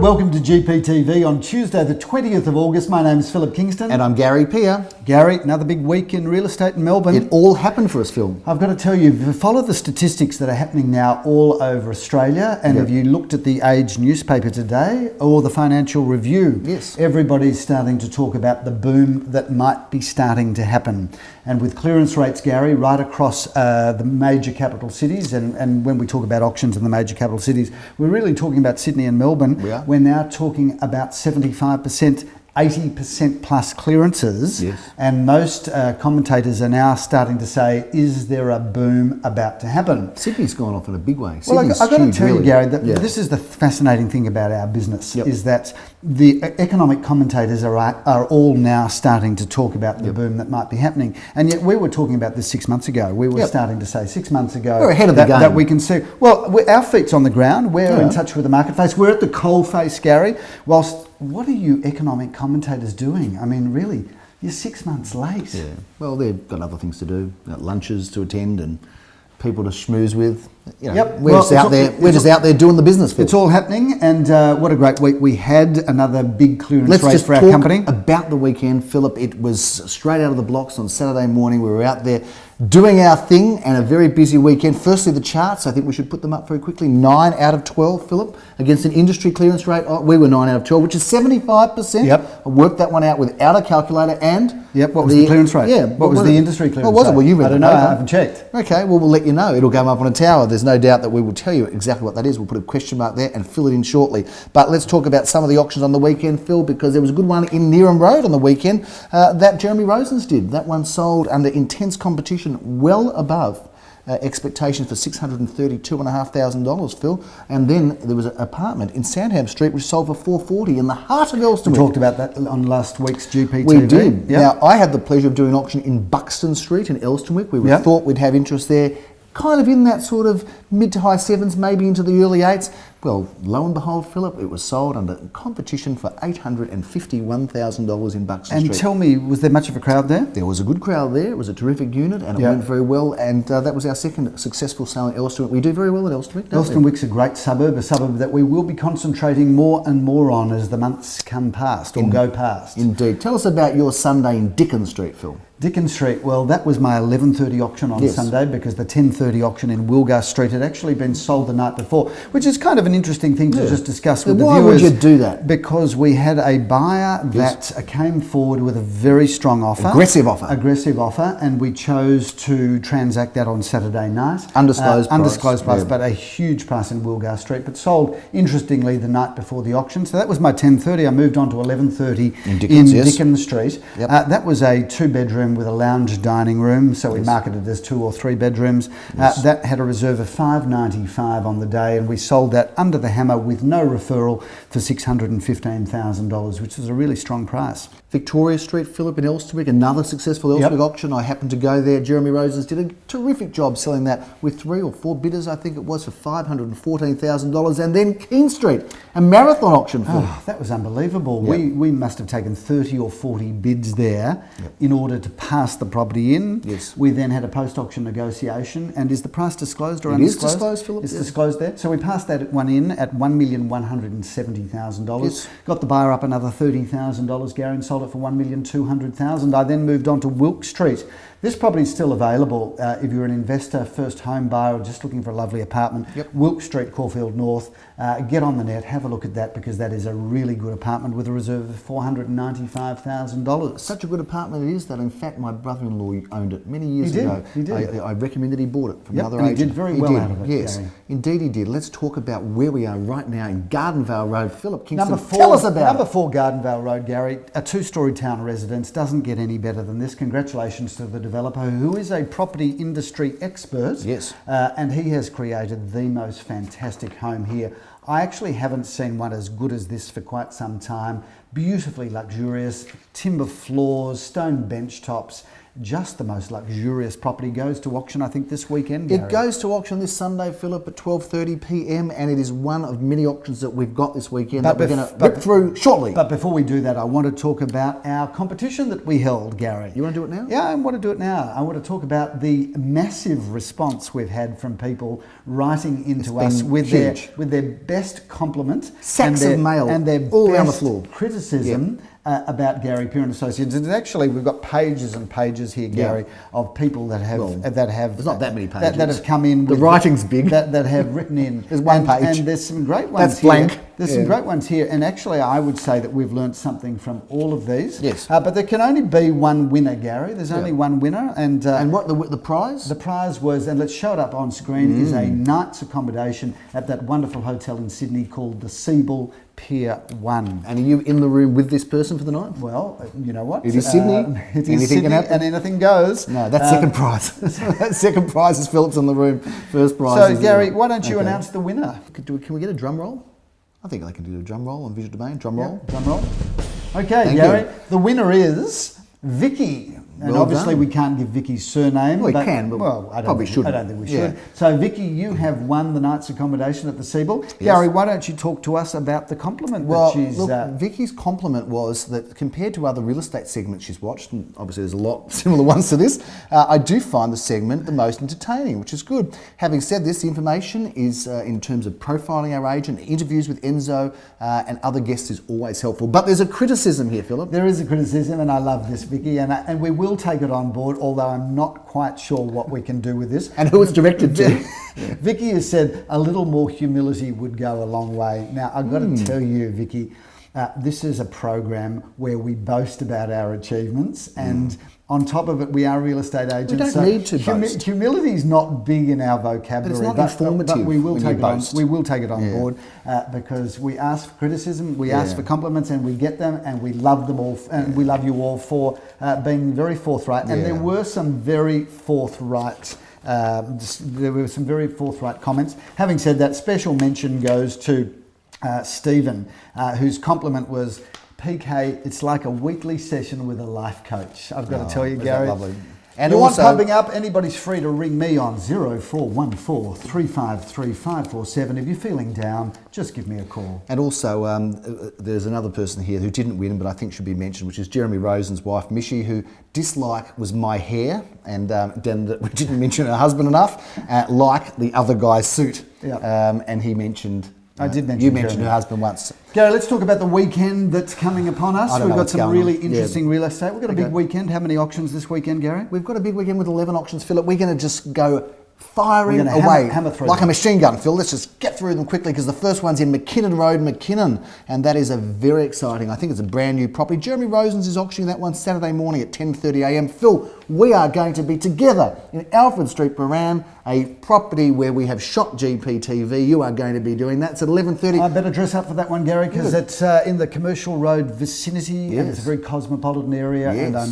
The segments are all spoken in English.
welcome to GPTV on Tuesday the 20th of August. My name is Philip Kingston. And I'm Gary Peer. Gary, another big week in real estate in Melbourne. It all happened for us, Phil. I've got to tell you, if you follow the statistics that are happening now all over Australia, and if you looked at the Age newspaper today or the Financial Review, yes, everybody's starting to talk about the boom that might be starting to happen. And with clearance rates, Gary, right across the major capital cities, and when we talk about auctions in the major capital cities, we're really talking about Sydney and Melbourne. We're now talking about 75%, 80% plus clearances, and most commentators are now starting to say, is there a boom about to happen? Sydney's gone off in a big way. Well, I've got to tell you, Gary, that this is the fascinating thing about our business, is that the economic commentators are all now starting to talk about the boom that might be happening. And yet we were talking about this 6 months ago. We were starting to say 6 months ago we're ahead of the game. That we can see. Well, our feet's on the ground. We're in touch with the market face. We're at the coal face, Gary, whilst what are you economic commentators doing? I mean, really, you're 6 months late. Yeah. Well, they've got other things to do, lunches to attend and people to schmooze with. You know, we're just out there doing the business. Phil. It's all happening, and what a great week we had. Another big clearance race for our company. About the weekend, Philip. It was straight out of the blocks on Saturday morning. We were out there doing our thing, and a very busy weekend. Firstly, the charts. I think we should put them up very quickly. 9 out of 12, Philip, against an industry clearance rate. We were 9 out of 12, which is 75%. I worked that one out without a calculator and. What was the clearance rate? What was the industry clearance rate? What was it? Well, you read I don't know. I haven't checked. Okay, well, we'll let you know. It'll come up on a tower. There's no doubt that we will tell you exactly what that is. We'll put a question mark there and fill it in shortly. But let's talk about some of the auctions on the weekend, Phil, because there was a good one in Neeram Road on the weekend that Jeremy Rosens did. That one sold under intense competition, well above expectations for $632,500, Phil. And then there was an apartment in Sandham Street which sold for $440 in the heart of Elsternwick. We talked about that on last week's GPTV. We did. Now, I had the pleasure of doing an auction in Buxton Street in Elsternwick. We thought we'd have interest there, kind of in that sort of mid to high sevens, maybe into the early eights. Well, lo and behold, Philip, it was sold under competition for $851,000 in Buxton Street. And tell me, was there much of a crowd there? There was a good crowd there. It was a terrific unit, and it went very well. And that was our second successful sale in Elsternwick. We do very well in Elsternwick, don't we? Elsternwick's a great suburb, a suburb that we will be concentrating more and more on as the months come past or go past. Indeed. Tell us about your Sunday in Dickens Street, Phil. Dickens Street, well, that was my 11:30 auction on Sunday, because the 10:30 auction in Wilgar Street had actually been sold the night before, which is kind of an interesting thing to just discuss with the viewers. Why would you do that? Because we had a buyer that came forward with a very strong offer. Aggressive offer, and we chose to transact that on Saturday night. Undisclosed price, but a huge price in Wilgar Street, but sold, interestingly, the night before the auction. So that was my 10:30. I moved on to 11:30 in Dickens Street. That was a 2-bedroom with a lounge dining room, so we marketed it as 2 or 3 bedrooms. That had a reserve of $595 on the day, and we sold that under the hammer with no referral for $615,000, which was a really strong price. Victoria Street, Philip, in Elsternwick, another successful Elsternwick auction. I happened to go there. Jeremy Rosens did a terrific job selling that with 3 or 4 bidders, I think it was, for $514,000. And then Keene Street, a marathon auction. That was unbelievable. We must have taken 30 or 40 bids there in order to pass the property in. We then had a post-auction negotiation. And is the price disclosed or undisclosed? It is disclosed, Philip. It's disclosed there. So we passed that one in at $1,170,000. Got the buyer up another $30,000, Gary, and sold it for $1,200,000. I then moved on to Wilk Street. This property is still available if you're an investor, first home buyer, or just looking for a lovely apartment. Wilk Street, Caulfield North. Get on the net, have a look at that, because that is a really good apartment with a reserve of $495,000. Such a good apartment it is that, in fact, my brother-in-law owned it many years ago. He did. I recommended he bought it from another agent. He did very well out of it. Yes, indeed he did. Let's talk about where we are right now in Gardenvale Road. Philip Kingston, tell us about Number 4 Gardenvale Road, Gary. A 2-storey town residence. Doesn't get any better than this. Congratulations to the developer, who is a property industry expert. And he has created the most fantastic home here. I actually haven't seen one as good as this for quite some time. beautifully luxurious, timber floors, stone bench tops. Just the most luxurious property goes to auction, I think, this weekend, Gary. It goes to auction this Sunday, Philip, at 12:30 p.m, and it is one of many auctions that we've got this weekend that we're going to rip through shortly. But before we do that, I want to talk about our competition that we held, Gary. You want to do it now? Yeah, I want to do it now. I want to talk about the massive response we've had from people writing into us with their best compliment. Sacks of mail and their all around the best floor. criticism. About Gary Peer and Associates, and actually we've got pages and pages here, Gary, of people that have there's not that many pages that have come in. The writing's big. That have written in. There's one page, and there's some great ones. That's blank. There's some great ones here, and actually I would say that we've learnt something from all of these. Yes. But there can only be one winner, Gary. There's only one winner, and what the prize? The prize was, and let's show it up on screen, is a night's accommodation at that wonderful hotel in Sydney called the Seabull Pier 1. And are you in the room with this person for the night? Well, you know what? It is Sydney. It is Anything Sydney, can happen. and anything goes. No, that's second prize. That second prize is Philip's in the room. First prize. So, Gary, why don't you announce the winner? Can we get a drum roll? I think I can do a drum roll on Visual Domain. Drum roll. Drum roll. Okay, Thank Gary. you. The winner is Vicky. And Well obviously done. we can't give Vicky's surname. Well, we can, but probably shouldn't. I don't think we should. Yeah. So, Vicky, you have won the night's accommodation at the Seabull. Gary, why don't you talk to us about the compliment that she's... Look, Vicky's compliment was that compared to other real estate segments she's watched, and obviously there's a lot similar ones to this, I do find the segment the most entertaining, which is good. Having said this, the information is, in terms of profiling our agent, interviews with Enzo and other guests is always helpful. But there's a criticism here, Philip. There is a criticism, and I love this, Vicky, and we will take it on board, although I'm not quite sure what we can do with this. And who it's directed to. Vicky has said a little more humility would go a long way. Now, I've got to tell you, Vicky, this is a program where we boast about our achievements, and on top of it, we are real estate agents. We don't need to boast. Humility is not big in our vocabulary, But it's not informative but we will when take you it on. boast. We will take it on board because we ask for criticism, we ask for compliments, and we get them, and we love them all, and we love you all for being very forthright. And there were some very forthright. There were some very forthright comments. Having said that, special mention goes to Stephen, whose compliment was, PK, it's like a weekly session with a life coach. I've got to tell you, Gary. Lovely. And you want pumping up? Anybody's free to ring me on 0414 353 547. If you're feeling down, just give me a call. And also, there's another person here who didn't win, but I think should be mentioned, which is Jeremy Rosen's wife, Mishi, who dislike was my hair, and then we didn't mention her husband enough, like the other guy's suit. And he mentioned... I did mention you mentioned Jeremy. her husband once. Gary, let's talk about the weekend that's coming upon us. We've got some really interesting real estate. We've got a big weekend. How many auctions this weekend, Gary? We've got a big weekend with 11 auctions, Philip. We're going to just go firing We're gonna away hammer through like them. a machine gun, Phil. Let's just get through them quickly because the first one's in McKinnon Road, McKinnon, and that is a very exciting, I think it's a brand new property. Jeremy Rosen's is auctioning that one Saturday morning at 10:30 a.m. Phil, we are going to be together in Alfred Street, Baran, a property where we have shot GPTV. You are going to be doing that. It's at 11:30. I better dress up for that one, Gary, because it's in the Commercial Road vicinity, and it's a very cosmopolitan area, and I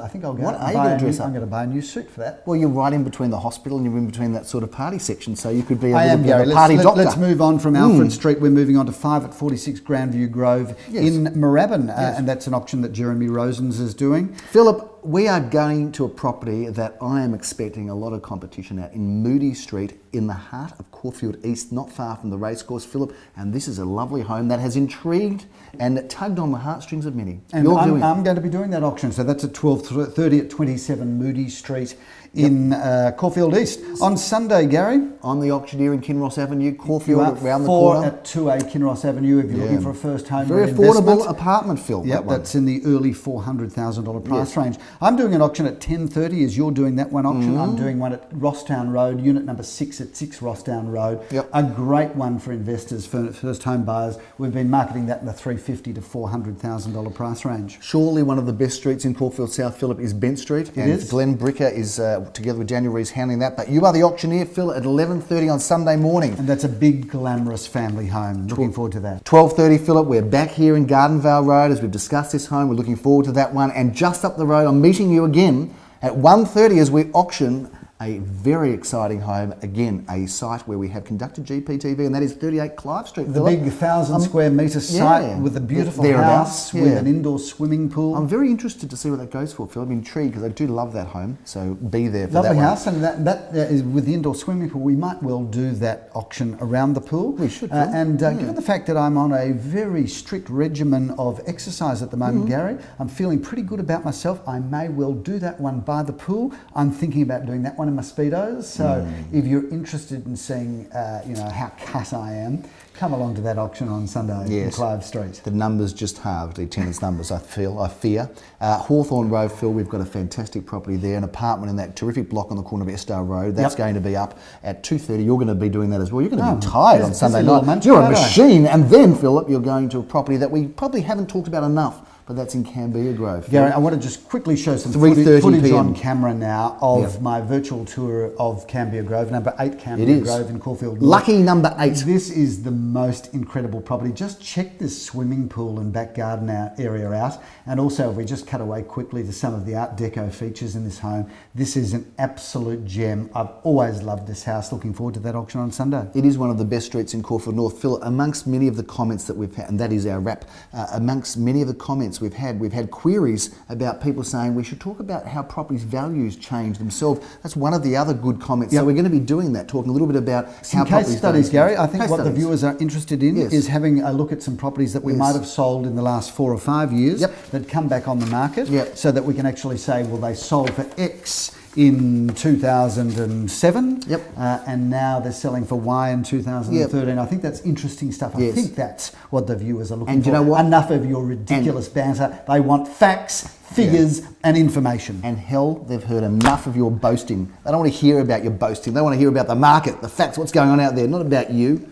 think I'll go What out are and you buy gonna a new, dress up? I'm going to buy a new suit for that. Well, you're right in between the hospital and you're in between that sort of party section, so you could be a I little am, bit Gary. of a party doctor. Let's move on from Alfred Street. We're moving on to 5 at 46 Grandview Grove in Moorabbin, and that's an auction that Jeremy Rosen's is doing. Philip, we are going to a property that I am expecting a lot of competition at in Moody Street in the heart of Caulfield East, not far from the racecourse, Philip. And this is a lovely home that has intrigued and tugged on the heartstrings of many. And I'm going to be doing that auction. So that's at 12:30 at 27 Moody Street in Caulfield East. On Sunday, Gary? I'm the auctioneer in Kinross Avenue, Caulfield, You are around the 4 corner. at 2A Kinross Avenue if you're looking for a first home Very affordable apartment, Phil. Yep, that's in the early $400,000 price range. I'm doing an auction at 10:30 as you're doing that one auction. I'm doing one at Rosstown Road, unit number 6 at 6 Rosstown Road. Yep. A great one for investors, for first home buyers. We've been marketing that in the $350,000 to $400,000 price range. Surely one of the best streets in Caulfield South, Philip, is Bent Street. It is. Glenn Bricker is, together with Daniel Rees, handling that. But you are the auctioneer, Phil, at 11:30 on Sunday morning. And that's a big, glamorous family home. Looking forward to that. 12:30, Philip, we're back here in Gardenvale Road as we've discussed this home. We're looking forward to that one. And just up the road, I'm meeting you again at 1:30 as we auction a very exciting home. Again, a site where we have conducted GPTV, and that is 38 Clive Street. The big 1,000 square metre site with a beautiful house with an indoor swimming pool. I'm very interested to see what that goes for, Phil. I'm intrigued because I do love that home, so be there for Lovely that house, and that is with the indoor swimming pool. We might well do that auction around the pool. We should, given the fact that I'm on a very strict regimen of exercise at the moment, Gary, I'm feeling pretty good about myself. I may well do that one by the pool. I'm thinking about doing that one in my Speedos. So if you're interested in seeing, how cut I am, come along to that auction on Sunday in Clive Street. The numbers just halved, the attendance numbers, I fear. Hawthorne Road, Phil, we've got a fantastic property there, an apartment in that terrific block on the corner of Estar Road. That's going to be up at 2:30. You're going to be doing that as well. You're going to be tired on Sunday night. You're a machine. And then, Philip, you're going to a property that we probably haven't talked about enough, but that's in Canberra Grove. Gary, I want to just quickly show some 3:30 footage PM. on camera now of my virtual tour of Canberra Grove, number 8 Canberra Grove in Caulfield North. Lucky number 8. This is the most incredible property. Just check this swimming pool and back garden area out. And also, if we just cut away quickly to some of the Art Deco features in this home, this is an absolute gem. I've always loved this house. Looking forward to that auction on Sunday. It is one of the best streets in Caulfield North. Phil, amongst many of the comments that we've had, and that is our wrap, amongst many of the comments we've had queries about people saying we should talk about how properties' values change themselves. That's one of the other good comments. So we're going to be doing that, talking a little bit about some how case studies, Gary. I think what the viewers are interested in is having a look at some properties that we might have sold in the last 4 or 5 years that come back on the market, so that we can actually say, well, they sold for X in 2007, and now they're selling for Y in 2013. I think that's interesting stuff. I think that's what the viewers are looking for. And you know what? Enough of your ridiculous banter. They want facts, figures, and information. And hell, they've heard enough of your boasting. They don't want to hear about your boasting. They want to hear about the market, the facts, what's going on out there, not about you.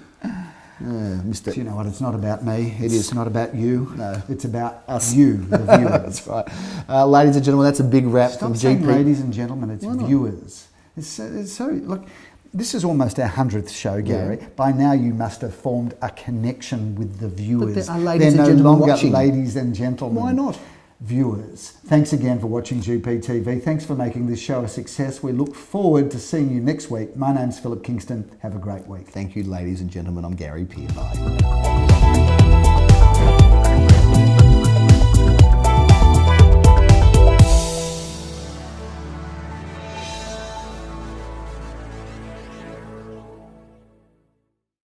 Missed it. Do you know what? It's not about me. It's not about you. No. It's about us, you, the viewers. That's right. Ladies and gentlemen, that's a big wrap from saying GP. Ladies and gentlemen, it's viewers. It's so, look, this is almost our 100th show, Gary. By now you must have formed a connection with the viewers. But there are ladies and They're no gentlemen longer watching. ladies and gentlemen. Why not? Viewers, thanks again for watching GPTV. Thanks for making this show a success. We look forward to seeing you next week. My name's Philip Kingston. Have a great week. Thank you, ladies and gentlemen. I'm Gary Peer. Bye.